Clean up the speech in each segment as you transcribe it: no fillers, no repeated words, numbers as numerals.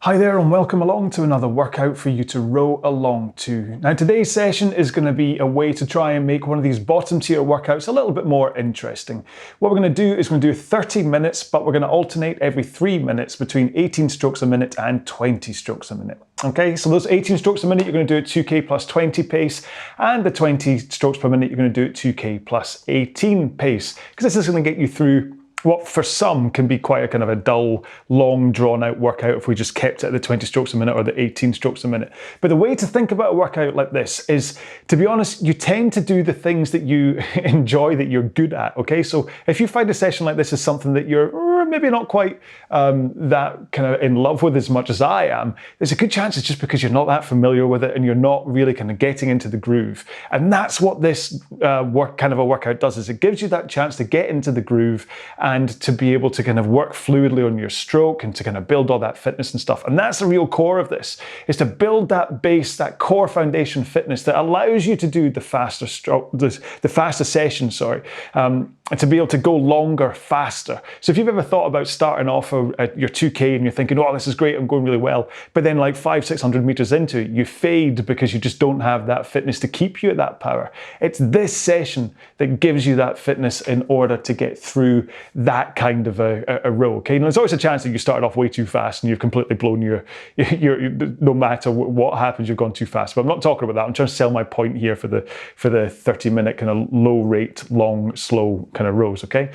Hi there and welcome along to another workout for you to row along to. Now today's session is going to be a way to try and make one of these bottom tier workouts a little bit more interesting. What we're going to do is we're going to do 30 minutes, but we're going to alternate every 3 minutes between 18 strokes a minute and 20 strokes a minute. Okay, so those 18 strokes a minute you're going to do at 2k plus 20 pace, and the 20 strokes per minute you're going to do at 2k plus 18 pace, because this is going to get you through what for some can be quite a kind of a dull, long, drawn-out workout if we just kept it at the 20 strokes a minute or the 18 strokes a minute. But the way to think about a workout like this is, to be honest, you tend to do the things that you enjoy, that you're good at, okay? So if you find a session like this is something that you're maybe not quite that kind of in love with as much as I am, there's a good chance it's just because you're not that familiar with it and you're not really kind of getting into the groove. And that's what this kind of a workout does, is it gives you that chance to get into the groove and to be able to kind of work fluidly on your stroke and to kind of build all that fitness and stuff. And that's the real core of this, is to build that base, that core foundation fitness that allows you to do the faster stroke, the faster session, and to be able to go longer, faster. So if you've ever thought about starting off at your 2K and you're thinking, oh, this is great, I'm going really well, but then like 500-600 meters into it, you fade because you just don't have that fitness to keep you at that power. It's this session that gives you that fitness in order to get through that kind of a row, okay? And there's always a chance that you started off way too fast and you've completely blown your no matter what happens, you've gone too fast. But I'm not talking about that. I'm trying to sell my point here for the 30-minute kind of low rate, long, slow kind of rows, okay?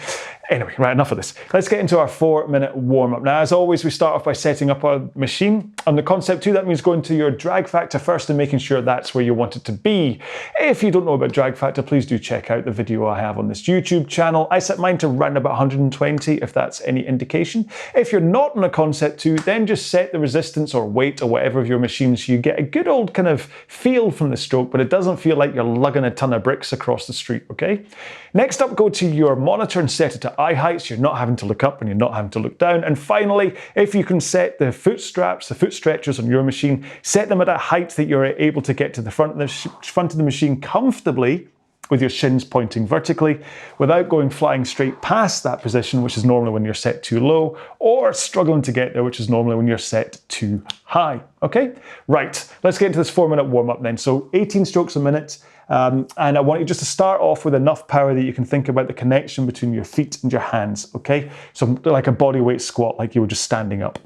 Anyway, right, enough of this. Let's get into our 4-minute warm-up. Now, as always, we start off by setting up our machine. On the concept 2, that means going to your drag factor first and making sure that's where you want it to be. If you don't know about drag factor, please do check out the video I have on this YouTube channel. I set mine to around about 120, if that's any indication. If you're not on a concept 2, then just set the resistance or weight or whatever of your machine so you get a good old kind of feel from the stroke, but it doesn't feel like you're lugging a ton of bricks across the street, okay? Next up, go to your monitor and set it to eye height, so you're not having to look up and you're not having to look down. And finally, if you can set the foot straps, the foot stretchers on your machine, set them at a height that you're able to get to the front of the machine comfortably with your shins pointing vertically without going flying straight past that position, which is normally when you're set too low, or struggling to get there, which is normally when you're set too high, okay? Right, let's get into this 4-minute warm-up then. So 18 strokes a minute. And I want you just to start off with enough power that you can think about the connection between your feet and your hands, okay? So like a body weight squat, like you were just standing up.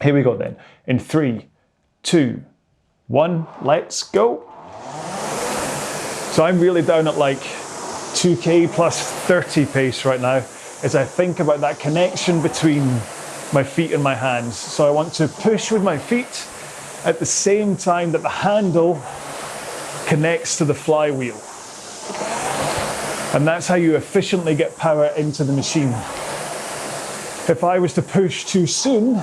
Here we go then. In 3, 2, 1, let's go. So I'm really down at like 2k plus 30 pace right now as I think about that connection between my feet and my hands. So I want to push with my feet at the same time that the handle connects to the flywheel. And that's how you efficiently get power into the machine. If I was to push too soon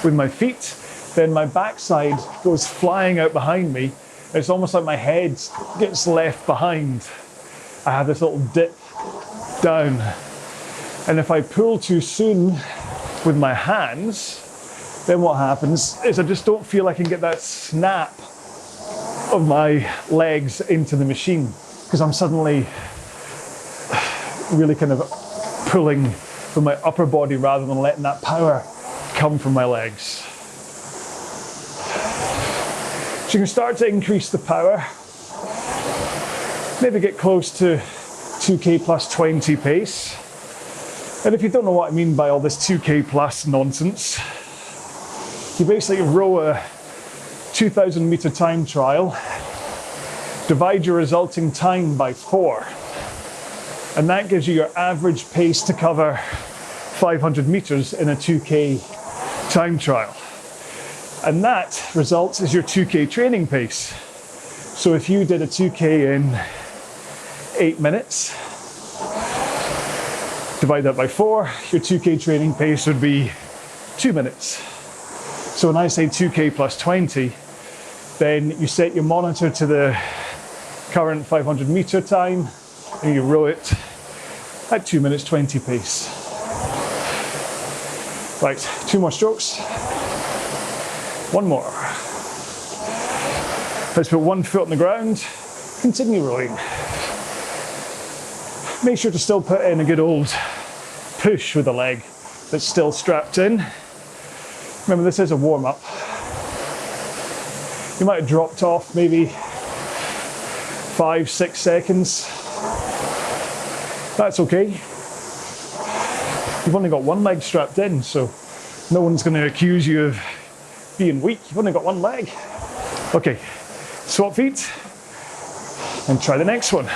with my feet, then my backside goes flying out behind me. It's almost like my head gets left behind. I have this little dip down. And if I pull too soon with my hands, then what happens is I just don't feel I can get that snap of my legs into the machine, because I'm suddenly really kind of pulling from my upper body rather than letting that power come from my legs. So you can start to increase the power, maybe get close to 2k plus 20 pace. And if you don't know what I mean by all this 2k plus nonsense, you basically row a 2,000 meter time trial, divide your resulting time by 4, and that gives you your average pace to cover 500 meters in a 2k time trial. And that results as your 2k training pace. So if you did a 2k in 8 minutes, divide that by 4, your 2k training pace would be 2 minutes. So when I say 2k plus 20, then you set your monitor to the current 500 meter time and you row it at 2 minutes 20 pace. Right, 2 more strokes. 1 more. Let's put 1 foot on the ground, continue rowing. Make sure to still put in a good old push with the leg that's still strapped in. Remember, this is a warm-up. You might have dropped off maybe 5-6 seconds. That's okay. You've only got one leg strapped in, so no one's going to accuse you of being weak. You've only got one leg. Okay, swap feet and try the next one.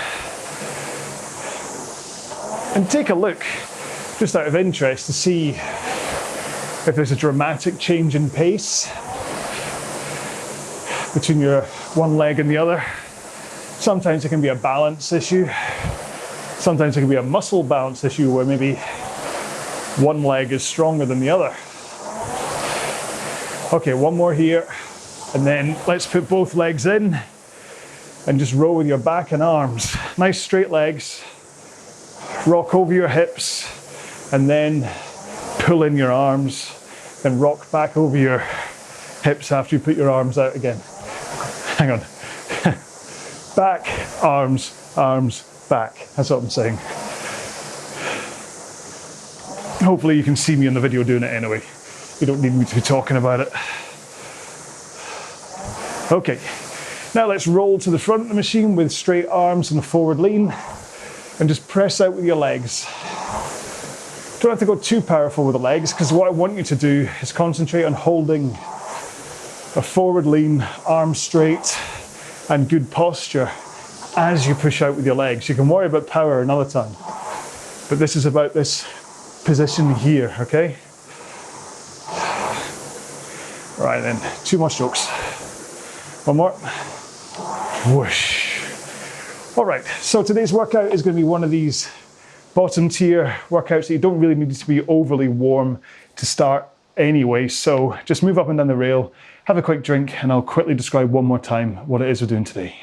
And take a look, just out of interest, to see if there's a dramatic change in pace between your one leg and the other. Sometimes it can be a balance issue. Sometimes it can be a muscle balance issue where maybe one leg is stronger than the other. Okay, one more here. And then let's put both legs in and just row with your back and arms. Nice straight legs. Rock over your hips and then pull in your arms. Then rock back over your hips after you put your arms out again. Hang on. Back, arms, arms, back. That's what I'm saying. Hopefully you can see me in the video doing it anyway. You don't need me to be talking about it. Okay, now let's roll to the front of the machine with straight arms and a forward lean and just press out with your legs. Don't have to go too powerful with the legs, because what I want you to do is concentrate on holding a forward lean, arms straight and good posture as you push out with your legs. You can worry about power another time, but this is about this position here, okay? Right then, 2 more strokes. One more. Whoosh. All right, so today's workout is going to be one of these bottom tier workouts that you don't really need to be overly warm to start anyway. So just move up and down the rail, have a quick drink, and I'll quickly describe one more time what it is we're doing today.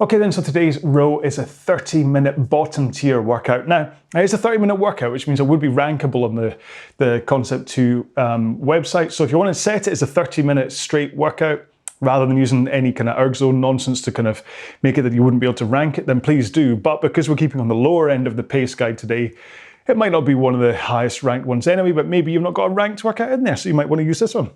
Okay then, so today's row is a 30-minute bottom tier workout. Now, it's a 30-minute workout, which means it would be rankable on the Concept 2 website. So if you want to set it as a 30-minute straight workout, rather than using any kind of Ergzone nonsense to kind of make it that you wouldn't be able to rank it, then please do. But because we're keeping on the lower end of the pace guide today, it might not be one of the highest ranked ones anyway, but maybe you've not got a ranked workout in there, so you might want to use this one.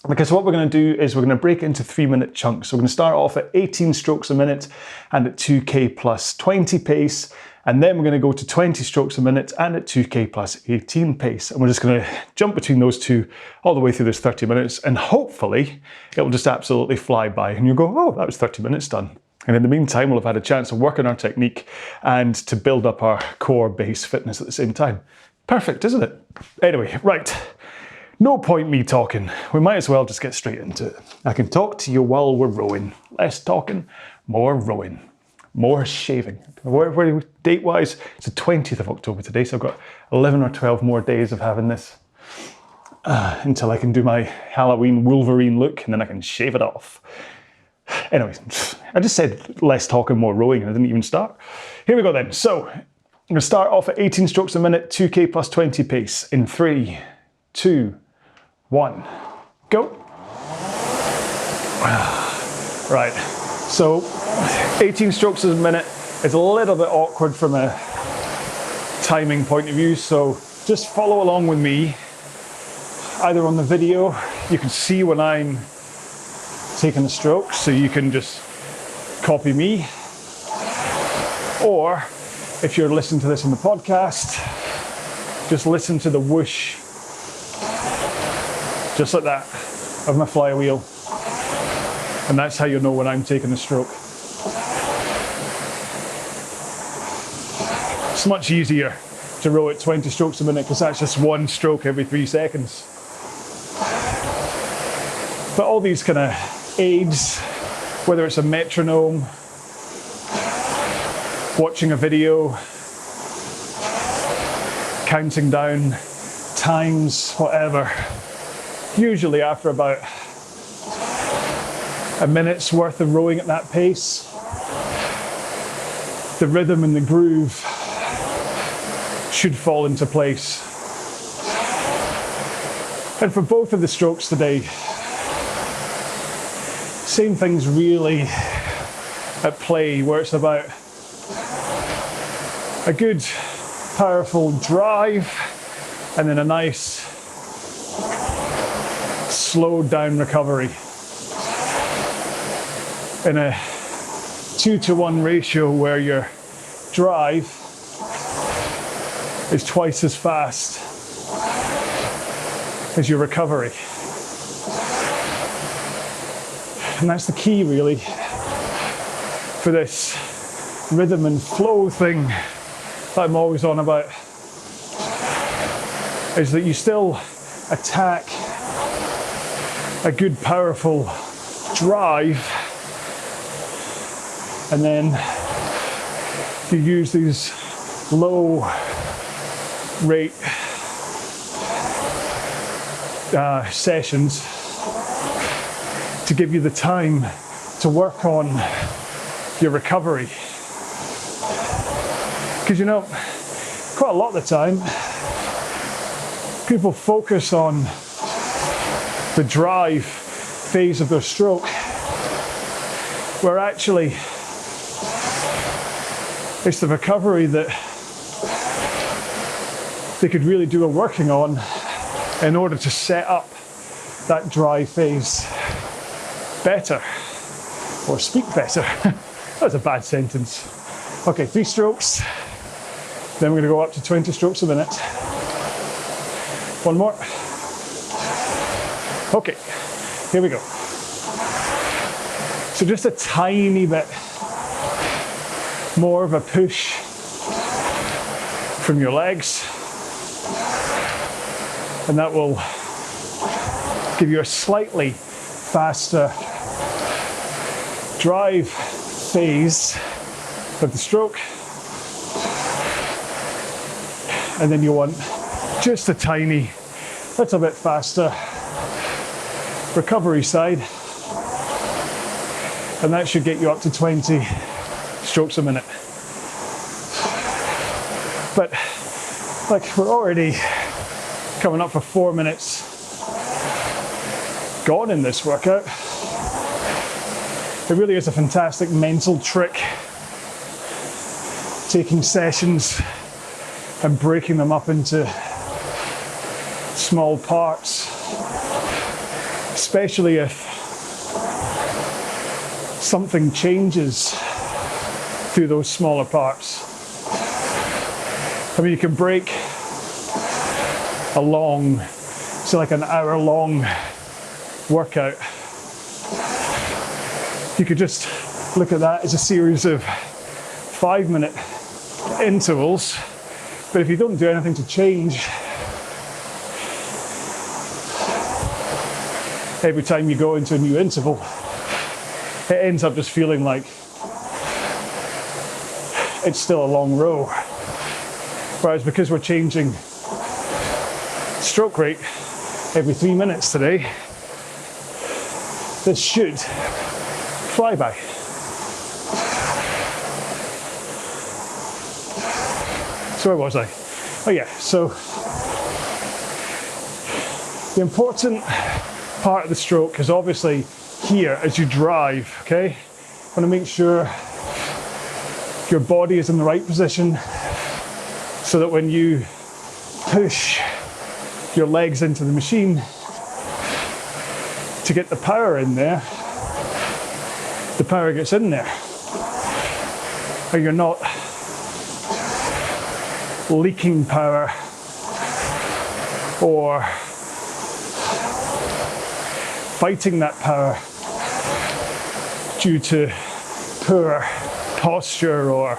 Because what we're going to do is we're going to break it into 3-minute chunks. So we're going to start off at 18 strokes a minute and at 2K plus 20 pace. And then we're going to go to 20 strokes a minute and at 2K plus 18 pace. And we're just going to jump between those two all the way through this 30 minutes. And hopefully it will just absolutely fly by. And you'll go, oh, that was 30 minutes done. And in the meantime, we'll have had a chance to work on our technique and to build up our core base fitness at the same time. Perfect, isn't it? Anyway, right. No point me talking. We might as well just get straight into it. I can talk to you while we're rowing. Less talking, more rowing. More shaving. Where date-wise, it's the 20th of October today, so I've got 11 or 12 more days of having this until I can do my Halloween Wolverine look, and then I can shave it off. Anyway, I just said less talking, more rowing, and I didn't even start. Here we go then. So, I'm going to start off at 18 strokes a minute, 2K plus 20 pace in 3, 2, 1, go. Right, so 18 strokes a minute is a little bit awkward from a timing point of view, so just follow along with me. Either on the video, you can see when I'm taking the strokes, so you can just copy me. Or if you're listening to this on the podcast, just listen to the whoosh, just like that, of my flywheel. And that's how you'll know when I'm taking the stroke. It's much easier to row at 20 strokes a minute because that's just one stroke every 3 seconds. But all these kind of aids, whether it's a metronome, watching a video, counting down times, whatever, usually after about a minute's worth of rowing at that pace, the rhythm and the groove should fall into place. And for both of the strokes today, same thing's really at play, where it's about a good, powerful drive and then a nice slowed down recovery in a 2-to-1 ratio where your drive is twice as fast as your recovery. And that's the key really for this rhythm and flow thing that I'm always on about, is that you still attack a good powerful drive, and then you use these low rate sessions to give you the time to work on your recovery. Because you know, quite a lot of the time, people focus on the drive phase of their stroke, where actually it's the recovery that they could really do a working on in order to set up that drive phase better, or speak better. That was a bad sentence. Okay, 3 strokes. Then we're going to go up to 20 strokes a minute. One more. Okay, here we go. So just a tiny bit more of a push from your legs, and that will give you a slightly faster drive phase of the stroke. And then you want just a tiny little bit faster recovery side, and that should get you up to 20 strokes a minute. But like, we're already coming up for 4 minutes gone in this workout. It really is a fantastic mental trick, taking sessions and breaking them up into small parts, especially if something changes through those smaller parts. I mean, you can break a long, so like an hour-long workout. You could just look at that as a series of 5-minute intervals, but if you don't do anything to change, every time you go into a new interval, it ends up just feeling like it's still a long row. Whereas because we're changing stroke rate every 3 minutes today, this should fly by. So where was I? Oh yeah, so the important part of the stroke is obviously here as you drive, okay? You want to make sure your body is in the right position so that when you push your legs into the machine to get the power in there, the power gets in there. Or you're not leaking power or fighting that power due to poor posture or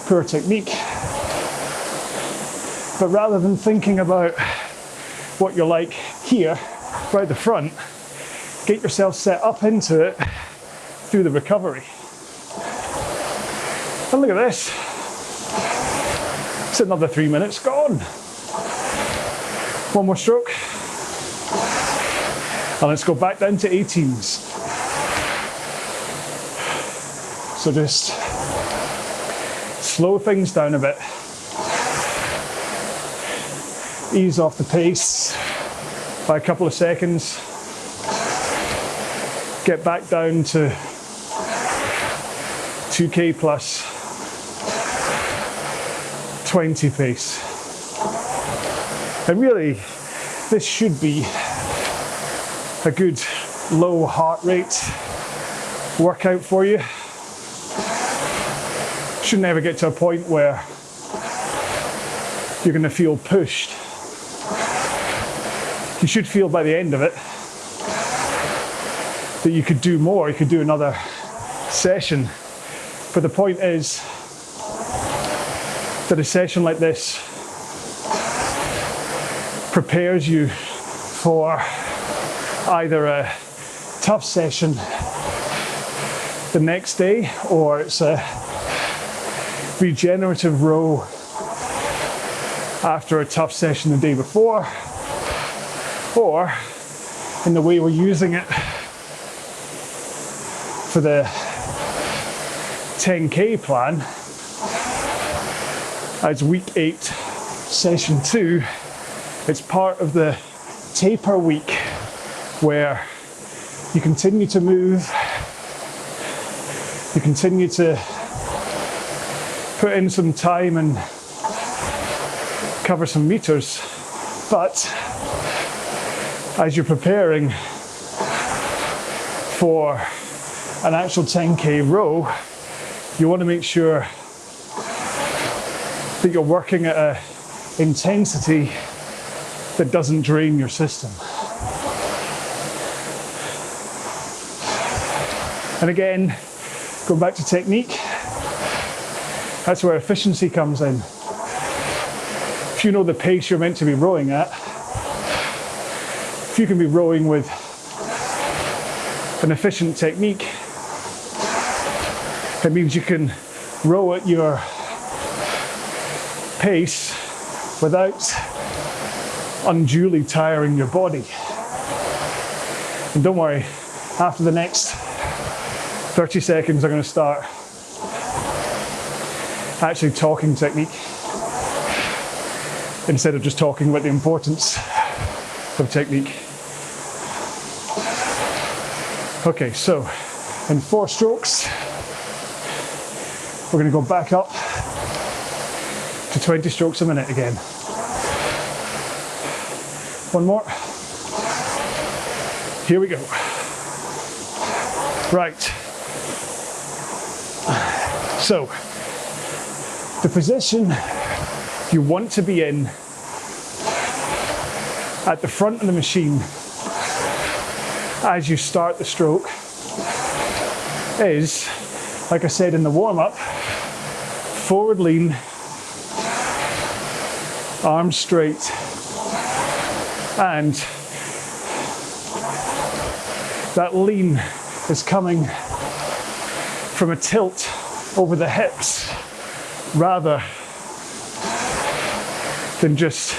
poor technique. But rather than thinking about what you're like here, right at the front, get yourself set up into it through the recovery. And look at this. It's another 3 minutes gone. One more stroke. And let's go back down to 18s. So just slow things down a bit. Ease off the pace by a couple of seconds. Get back down to 2K plus 20 pace. And really, this should be a good low heart rate workout for you. Shouldn't ever get to a point where you're going to feel pushed. You should feel by the end of it that you could do more, you could do another session. But the point is that a session like this prepares you for either a tough session the next day, or it's a regenerative row after a tough session the day before, or in the way we're using it for the 10K plan as week 8, session 2. It's part of the taper week where you continue to move, you continue to put in some time and cover some meters, but as you're preparing for an actual 10K row, you want to make sure that you're working at an intensity that doesn't drain your system. And again, going back to technique, that's where efficiency comes in. If you know the pace you're meant to be rowing at, if you can be rowing with an efficient technique, it means you can row at your pace without unduly tiring your body. And don't worry, after the next 30 seconds I'm going to start actually talking technique instead of just talking about the importance of technique. Okay, so in 4 strokes, we're going to go back up to 20 strokes a minute again. One more. Here we go. Right. So, the position you want to be in at the front of the machine as you start the stroke is, like I said in the warm-up, forward lean, arms straight, and that lean is coming from a tilt over the hips rather than just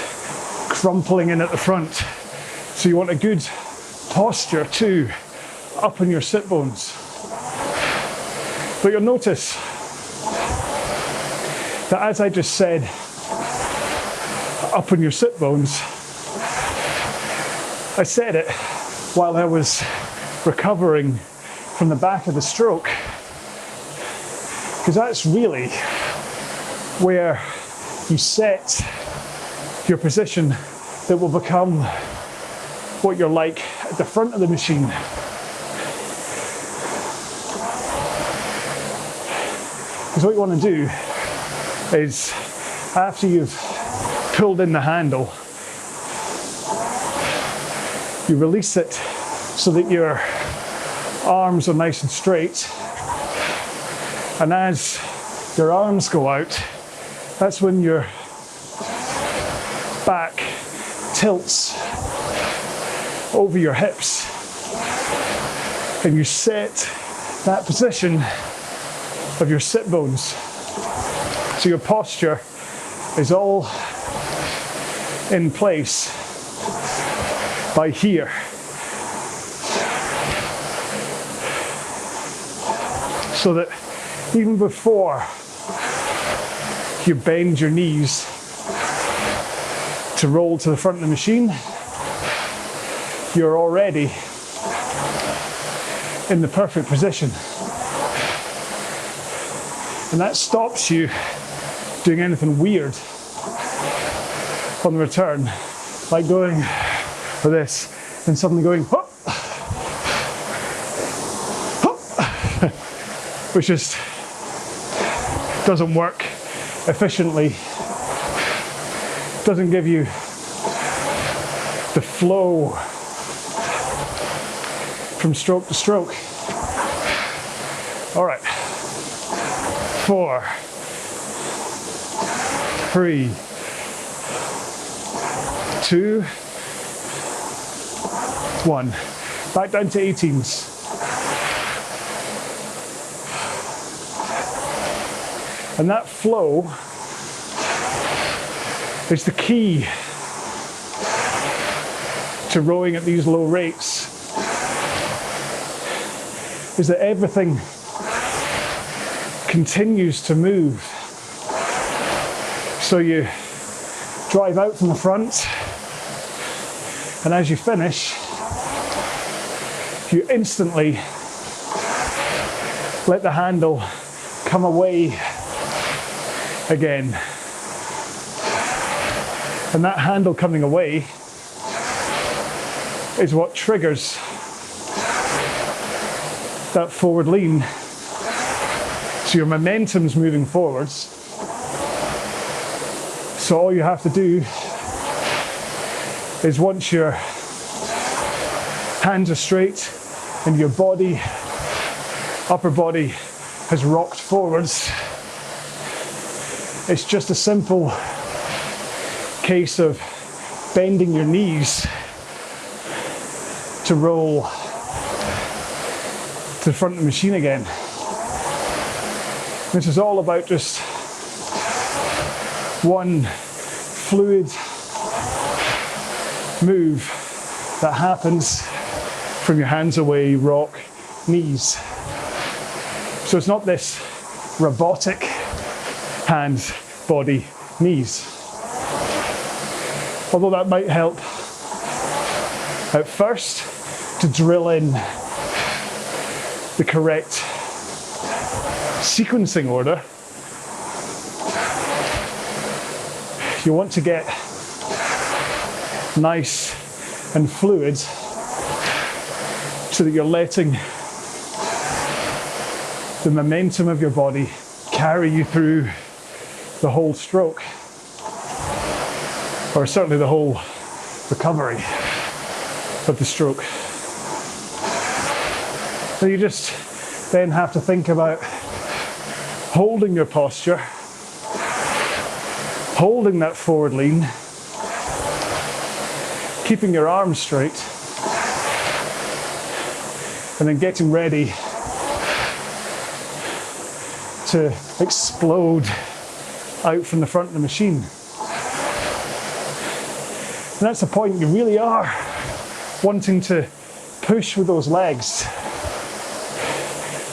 crumpling in at the front. So you want a good posture too, up on your sit bones. But you'll notice that as I just said, up on your sit bones, I said it while I was recovering from the back of the stroke, because that's really where you set your position that will become what you're like at the front of the machine. Because what you want to do is, after you've pulled in the handle, you release it so that your arms are nice and straight, and as your arms go out, that's when your back tilts over your hips, and you set that position of your sit bones. So your posture is all in place by here. So that even before you bend your knees to roll to the front of the machine, you're already in the perfect position. And that stops you doing anything weird on the return, like going for this and suddenly going, whoop, which just doesn't work efficiently, doesn't give you the flow from stroke to stroke. All right, 4, 3, 2, 1. Back down to 18s. And that flow is the key to rowing at these low rates, is that everything continues to move. So you drive out from the front, and as you finish, you instantly let the handle come away again. And that handle coming away is what triggers that forward lean. So your momentum's moving forwards. So all you have to do is, once your hands are straight and your body, upper body, has rocked forwards, it's just a simple case of bending your knees to roll to the front of the machine again. This is all about just one fluid move that happens from your hands away, rock, knees. So it's not this robotic hands, body, knees. Although that might help at first to drill in the correct sequencing order. You want to get nice and fluid so that you're letting the momentum of your body carry you through the whole stroke, or certainly the whole recovery of the stroke. So you just then have to think about holding your posture, holding that forward lean, keeping your arms straight, and then getting ready to explode out from the front of the machine. And that's the point, you really are wanting to push with those legs.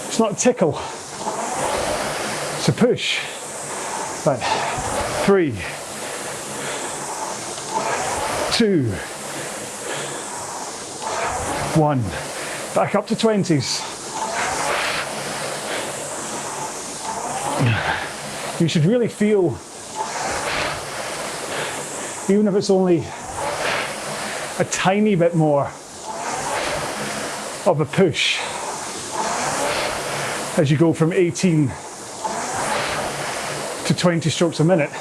It's not a tickle, it's a push. Right, 3, 2, 1. Back up to 20s. You should really feel, even if it's only a tiny bit more of a push as you go from 18 to 20 strokes a minute.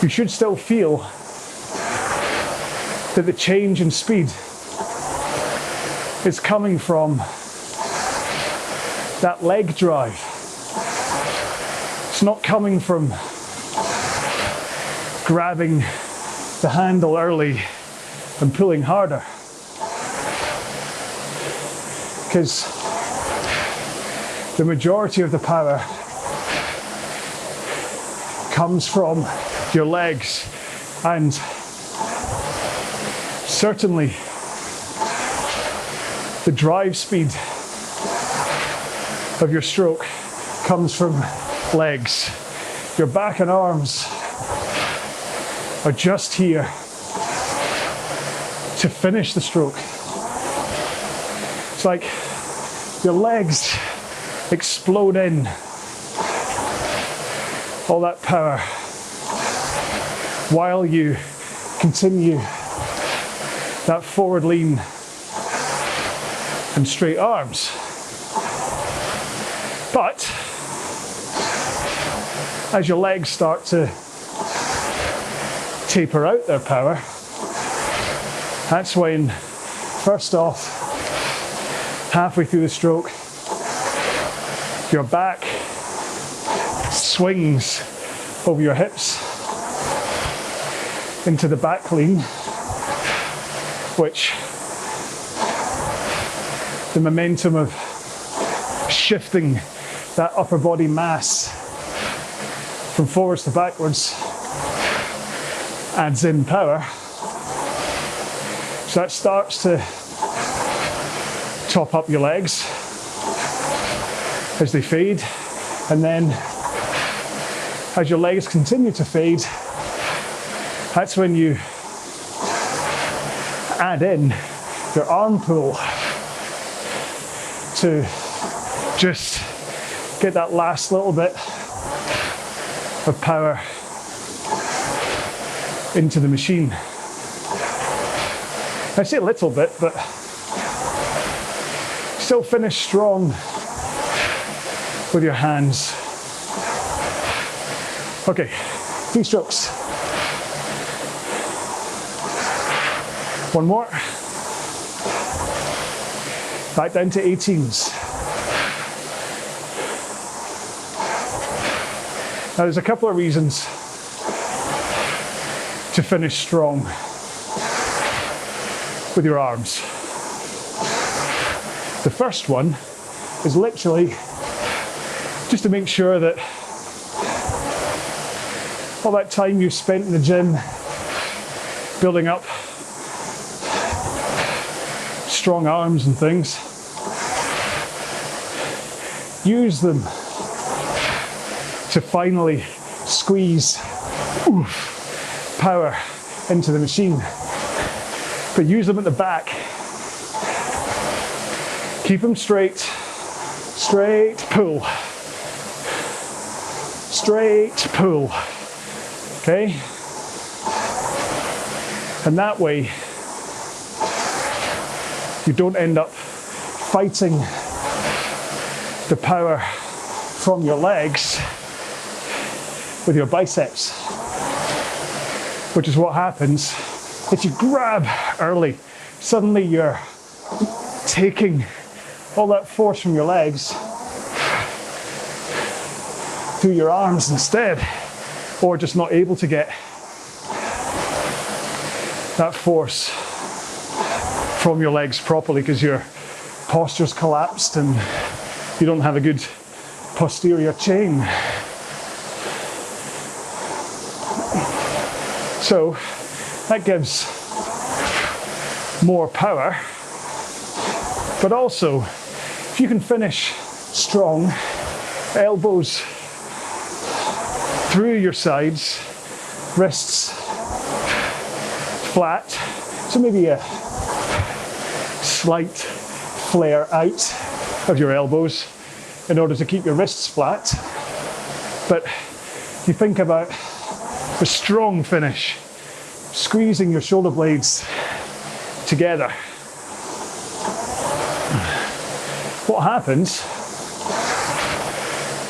You should still feel that the change in speed is coming from that leg drive. It's not coming from grabbing the handle early and pulling harder. Because the majority of the power comes from your legs, and certainly the drive speed of your stroke comes from legs. Your back and arms are just here to finish the stroke. It's like your legs explode in all that power while you continue that forward lean and straight arms. But as your legs start to taper out their power, that's when, first off, halfway through the stroke, your back swings over your hips into the back lean, which the momentum of shifting that upper body mass from forwards to backwards adds in power. So that starts to top up your legs as they fade, and then as your legs continue to fade, that's when you add in your arm pull to just get that last little bit of power into the machine. I say a little bit, but still finish strong with your hands. Okay, 3 strokes. One more. Back down to 18s. Now there's a couple of reasons to finish strong with your arms. The first one is literally just to make sure that all that time you've spent in the gym building up strong arms and things, use them to finally squeeze power into the machine. But use them at the back. Keep them straight. Straight pull. Straight pull. Okay? And that way, you don't end up fighting the power from your legs with your biceps, which is what happens if you grab early. Suddenly you're taking all that force from your legs through your arms instead, or just not able to get that force from your legs properly because your posture's collapsed and you don't have a good posterior chain. So that gives more power, but also if you can finish strong, elbows through your sides, wrists flat, so maybe a slight flare out of your elbows in order to keep your wrists flat. But you think about the strong finish, squeezing your shoulder blades together. What happens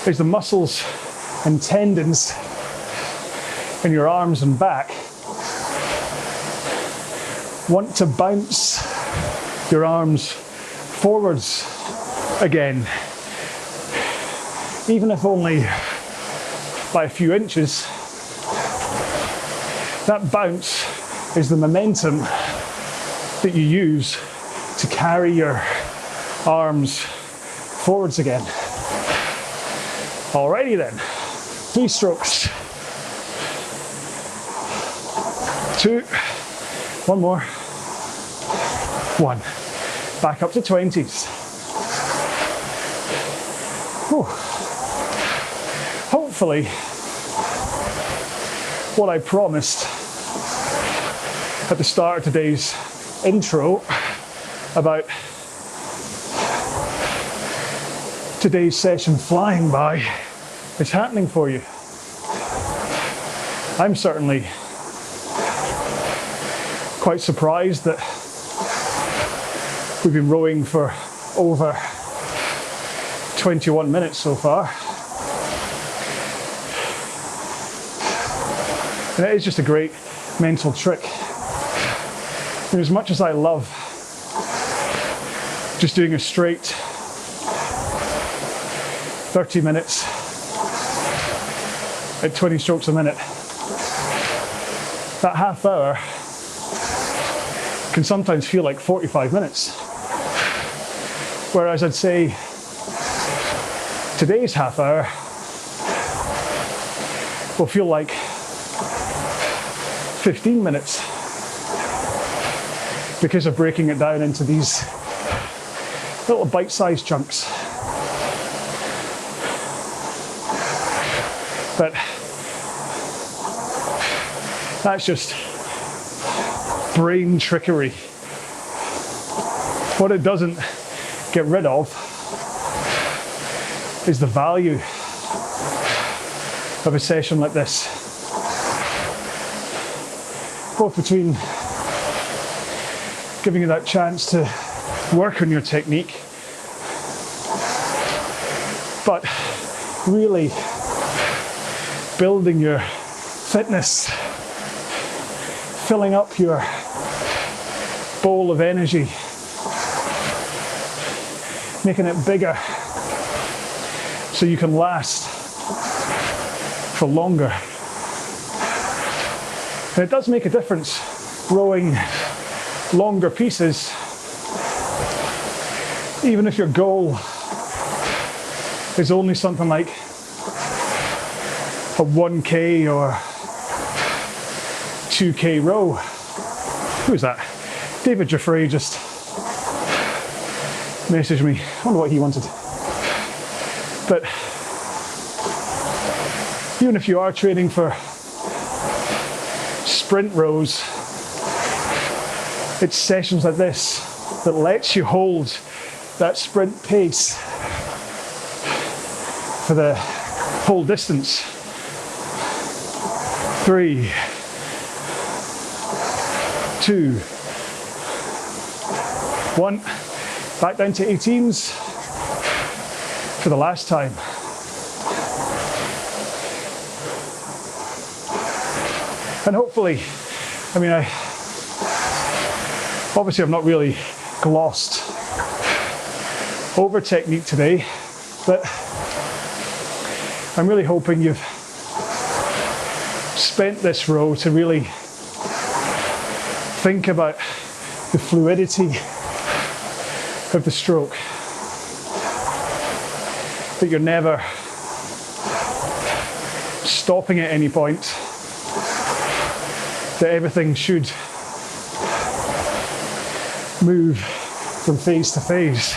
is the muscles and tendons in your arms and back want to bounce your arms forwards again, even if only by a few inches. That bounce is the momentum that you use to carry your arms forwards again. Alrighty then, 3 strokes. 2, 1 more, 1. Back up to 20s. Whew. Hopefully, what I promised at the start of today's intro about today's session flying by is happening for you. I'm certainly quite surprised that we've been rowing for over 21 minutes so far. And it is just a great mental trick. And as much as I love just doing a straight 30 minutes at 20 strokes a minute, that half hour can sometimes feel like 45 minutes. Whereas I'd say today's half hour will feel like 15 minutes because of breaking it down into these little bite-sized chunks. But that's just brain trickery. What it doesn't get rid of is the value of a session like this. Both between giving you that chance to work on your technique, but really building your fitness, filling up your bowl of energy, making it bigger so you can last for longer. And it does make a difference rowing longer pieces, even if your goal is only something like a 1K or 2K row. Who is that? David Jeffrey just messaged me. I wonder what he wanted. But even if you are training for sprint rows, it's sessions like this that lets you hold that sprint pace for the whole distance. 3, 2, 1. Back down to 18s for the last time. And hopefully, obviously I've not really glossed over technique today, but I'm really hoping you've spent this row to really think about the fluidity of the stroke, that you're never stopping at any point, that everything should move from phase to phase,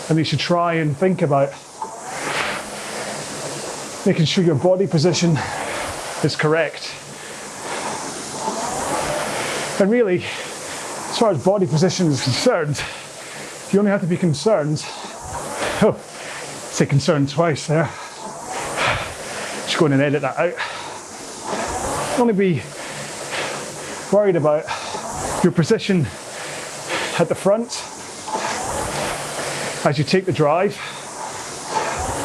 and you should try and think about making sure your body position is correct. And really, as far as body position is concerned, you only have to be concerned, say concerned twice there, just go in and edit that out. Only be worried about your position at the front as you take the drive.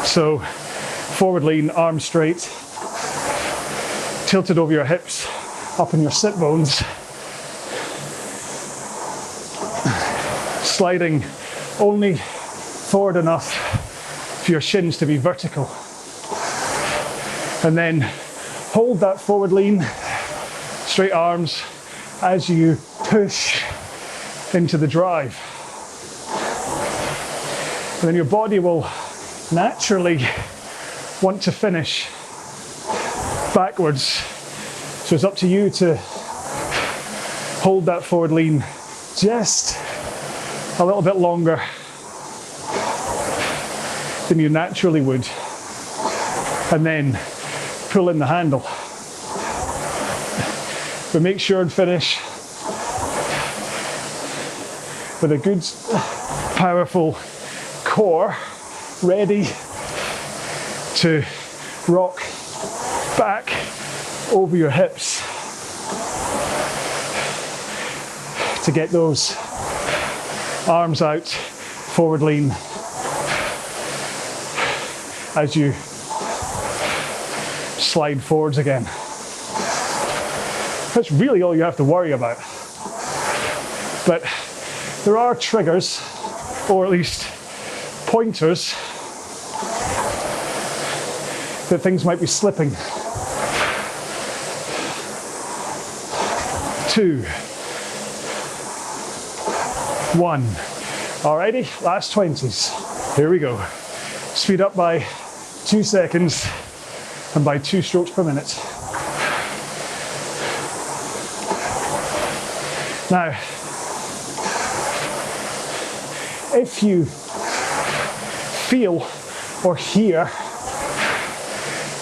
So forward lean, arms straight, tilted over your hips, up on your sit bones, sliding only forward enough for your shins to be vertical. And then hold that forward lean, straight arms as you push into the drive. And then your body will naturally want to finish backwards. So it's up to you to hold that forward lean just a little bit longer than you naturally would, and then pull in the handle. But make sure and finish with a good, powerful core ready to rock back over your hips to get those arms out, forward lean, as you slide forwards again. That's really all you have to worry about. But there are triggers, or at least pointers, that things might be slipping. 2, 1. Alrighty, last 20s. Here we go. Speed up by 2 seconds and by 2 strokes per minute. Now, if you feel or hear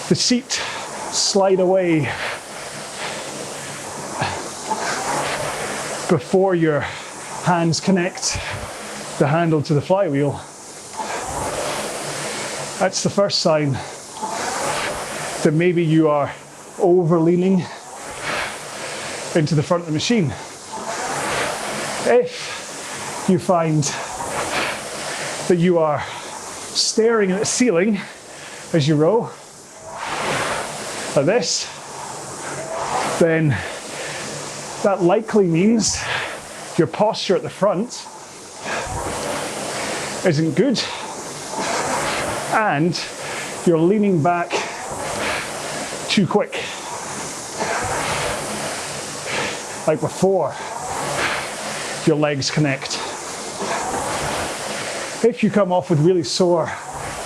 the seat slide away before your hands connect the handle to the flywheel, that's the first sign that maybe you are over-leaning into the front of the machine. If you find that you are staring at the ceiling as you row, like this, then that likely means your posture at the front isn't good and you're leaning back too quick, like before your legs connect. If you come off with really sore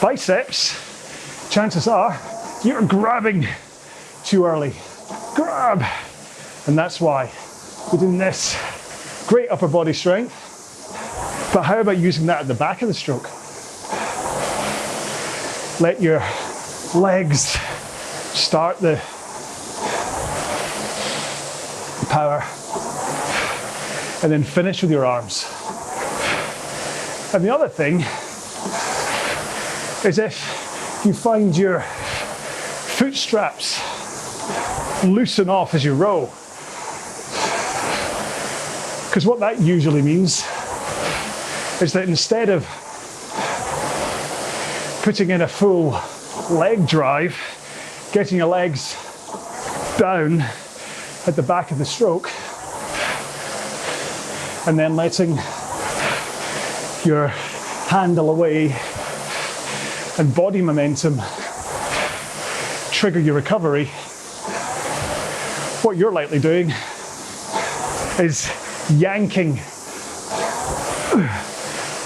biceps, chances are you're grabbing too early. Grab! And that's why we're doing this. Great upper body strength, but how about using that at the back of the stroke? Let your legs start the power and then finish with your arms. And the other thing is if you find your foot straps loosen off as you row, because what that usually means is that instead of putting in a full leg drive, getting your legs down at the back of the stroke, and then letting your handle away and body momentum trigger your recovery, what you're likely doing is yanking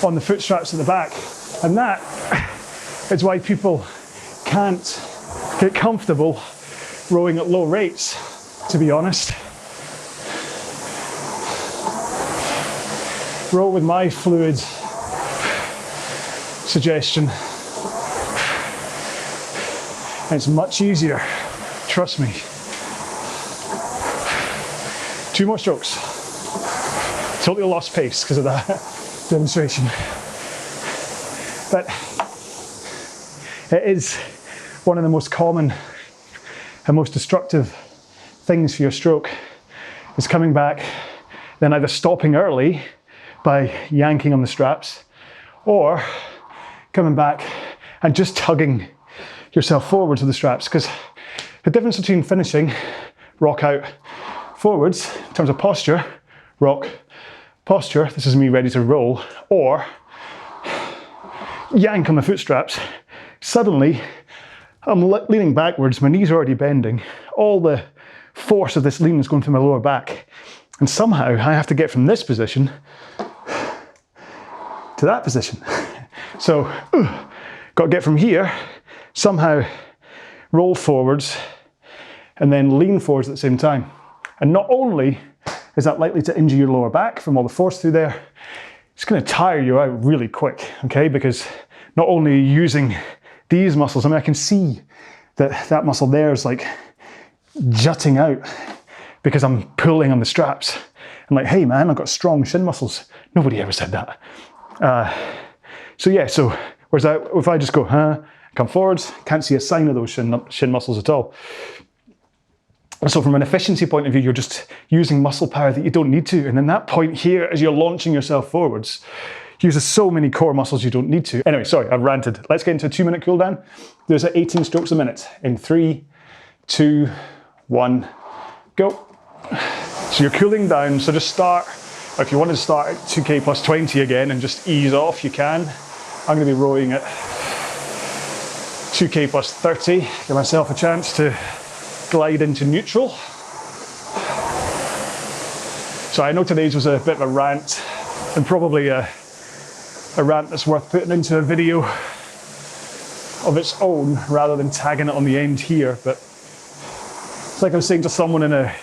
on the foot straps at the back. And that is why people can't get comfortable rowing at low rates, to be honest. Row with my fluid suggestion. And it's much easier, trust me. 2 more strokes. Totally lost pace because of that demonstration. But it is one of the most common and most destructive things for your stroke, is coming back, then either stopping early by yanking on the straps, or coming back and just tugging yourself forwards with the straps. Because the difference between finishing rock out forwards in terms of posture, rock, posture, this is me ready to roll, or yank on the foot straps, suddenly I'm leaning backwards, my knees are already bending, all the force of this lean is going through my lower back, and somehow I have to get from this position to that position. So, got to get from here, somehow roll forwards, and then lean forwards at the same time. And not only is that likely to injure your lower back from all the force through there, it's going to tire you out really quick, okay? Because not only are you using these muscles, I mean, I can see that that muscle there is like jutting out because I'm pulling on the straps. I'm like, hey man, I've got strong shin muscles. Nobody ever said that. So yeah, so whereas if I just go, come forwards, can't see a sign of those shin muscles at all. So from an efficiency point of view, you're just using muscle power that you don't need to. And then that point here, as you're launching yourself forwards, uses so many core muscles you don't need to. Anyway, sorry, I've ranted. Let's get into a 2-minute cool down. There's 18 strokes a minute in 3, 2, 1, go. So you're cooling down, so just start, or if you want to start at 2K plus 20 again and just ease off, you can. I'm going to be rowing at 2K plus 30, give myself a chance to glide into neutral. So I know today's was a bit of a rant, and probably a rant that's worth putting into a video of its own rather than tagging it on the end here, but it's like I was saying to someone in a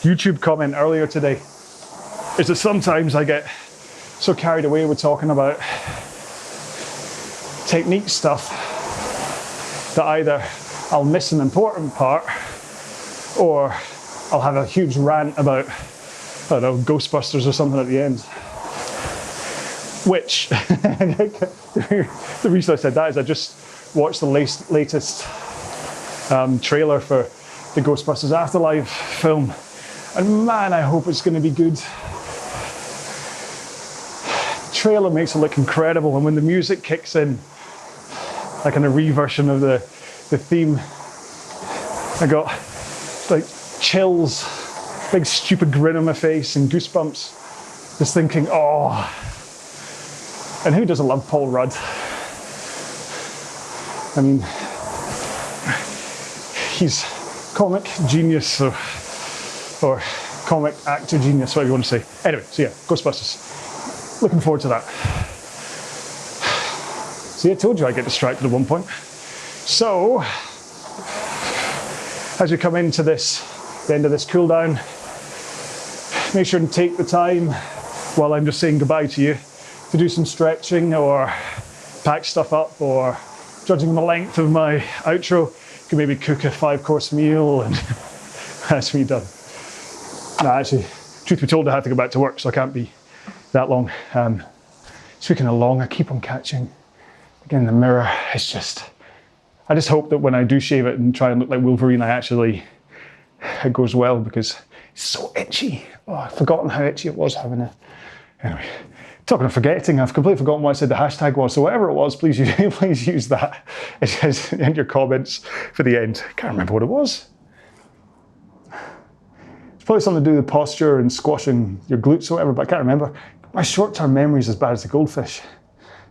YouTube comment earlier today, is that sometimes I get so carried away with talking about technique stuff that either I'll miss an important part or I'll have a huge rant about, I don't know, Ghostbusters or something at the end. Which, the reason I said that is I just watched the latest trailer for the Ghostbusters Afterlife film, and man, I hope it's going to be good. The trailer makes it look incredible, and when the music kicks in, like in a reversion of the theme, I got like chills, big stupid grin on my face and goosebumps, just thinking, oh, and who doesn't love Paul Rudd? I mean, he's comic genius, or comic actor genius, whatever you want to say. Anyway, so yeah, Ghostbusters. Looking forward to that. See, I told you I get distracted at one point. So, as you come into the end of this cool down, make sure and take the time while I'm just saying goodbye to you to do some stretching or pack stuff up, or judging on the length of my outro, you can maybe cook a 5-course meal and that's me done. No, actually, truth be told, I have to go back to work, so I can't be that long. Speaking of long, I keep on catching, again, the mirror. It's just, I just hope that when I do shave it and try and look like Wolverine, it goes well, because it's so itchy. Oh, I've forgotten how itchy it was having it. Anyway, talking of forgetting, I've completely forgotten what I said the hashtag was, so whatever it was, please use that in your comments for the end. Can't remember what it was. It's probably something to do with posture and squashing your glutes or whatever, but I can't remember. My short-term memory is as bad as the goldfish.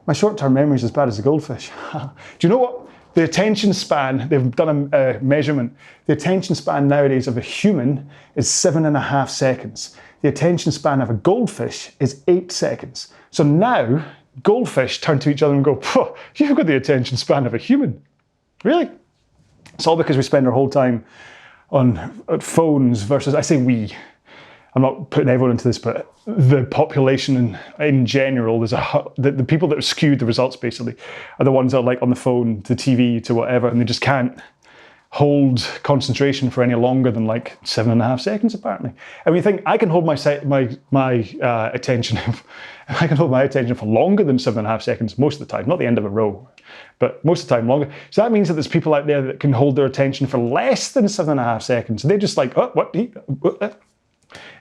My short-term memory is as bad as the goldfish. Do you know what? The attention span, they've done a measurement. The attention span nowadays of a human is 7.5 seconds. The attention span of a goldfish is 8 seconds. So now, goldfish turn to each other and go, you've got the attention span of a human. Really? It's all because we spend our whole time on phones versus, I say we, I'm not putting everyone into this, but the population in general, the people that have skewed the results basically are the ones that are like on the phone, to TV, to whatever, and they just can't hold concentration for any longer than like 7.5 seconds apparently. And we think I can hold my attention, I can hold my attention for longer than 7.5 seconds most of the time, not the end of a row, but most of the time longer. So that means that there's people out there that can hold their attention for less than 7.5 seconds. They're just like, oh, what?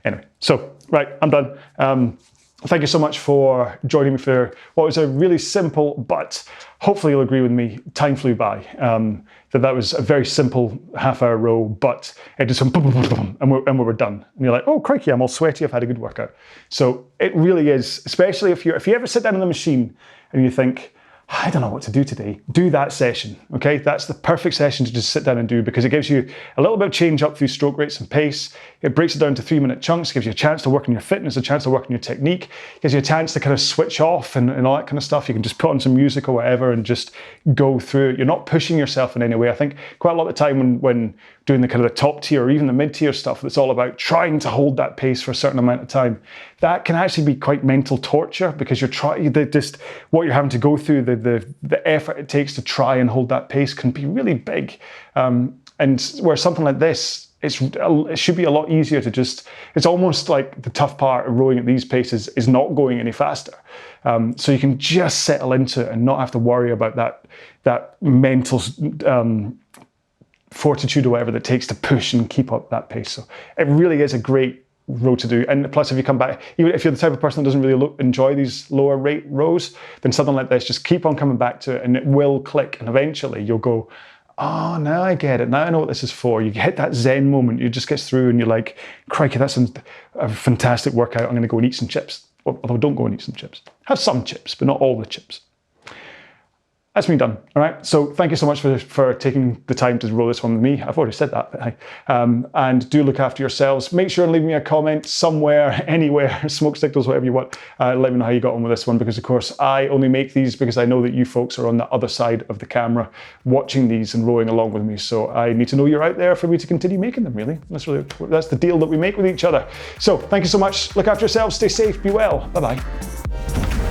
Anyway, so, right, I'm done. Thank you so much for joining me for what was a really simple, but hopefully you'll agree with me, time flew by. That was a very simple half-hour row, but it just went boom, boom, boom, boom, and we were done. And you're like, oh crikey, I'm all sweaty, I've had a good workout. So it really is, especially if you ever sit down on the machine and you think, I don't know what to do today, do that session, okay? That's the perfect session to just sit down and do, because it gives you a little bit of change up through stroke rates and pace. It breaks it down to 3-minute chunks, gives you a chance to work on your fitness, a chance to work on your technique, gives you a chance to kind of switch off and all that kind of stuff. You can just put on some music or whatever and just go through it. You're not pushing yourself in any way. I think quite a lot of the time when doing the kind of the top tier or even the mid-tier stuff that's all about trying to hold that pace for a certain amount of time, that can actually be quite mental torture, because you're what you're having to go through, the effort it takes to try and hold that pace can be really big. And where something like this, it should be a lot easier to just, it's almost like the tough part of rowing at these paces is not going any faster. So you can just settle into it and not have to worry about that mental fortitude or whatever that it takes to push and keep up that pace. So it really is a great row to do. And plus, if you come back, even if you're the type of person that doesn't really enjoy these lower rate rows, then something like this, just keep on coming back to it and it will click. And eventually you'll go, oh, now I get it. Now I know what this is for. You hit that Zen moment. You just get through and you're like, crikey, that's a fantastic workout. I'm going to go and eat some chips. Although don't go and eat some chips. Have some chips, but not all the chips. That's me done. All right. So thank you so much for taking the time to roll this one with me. I've already said that, but hi. And do look after yourselves. Make sure and leave me a comment somewhere, anywhere, smoke signals, whatever you want. Let me know how you got on with this one, because of course I only make these because I know that you folks are on the other side of the camera watching these and rowing along with me. So I need to know you're out there for me to continue making them, really. That's the deal that we make with each other. So thank you so much. Look after yourselves. Stay safe. Be well. Bye-bye.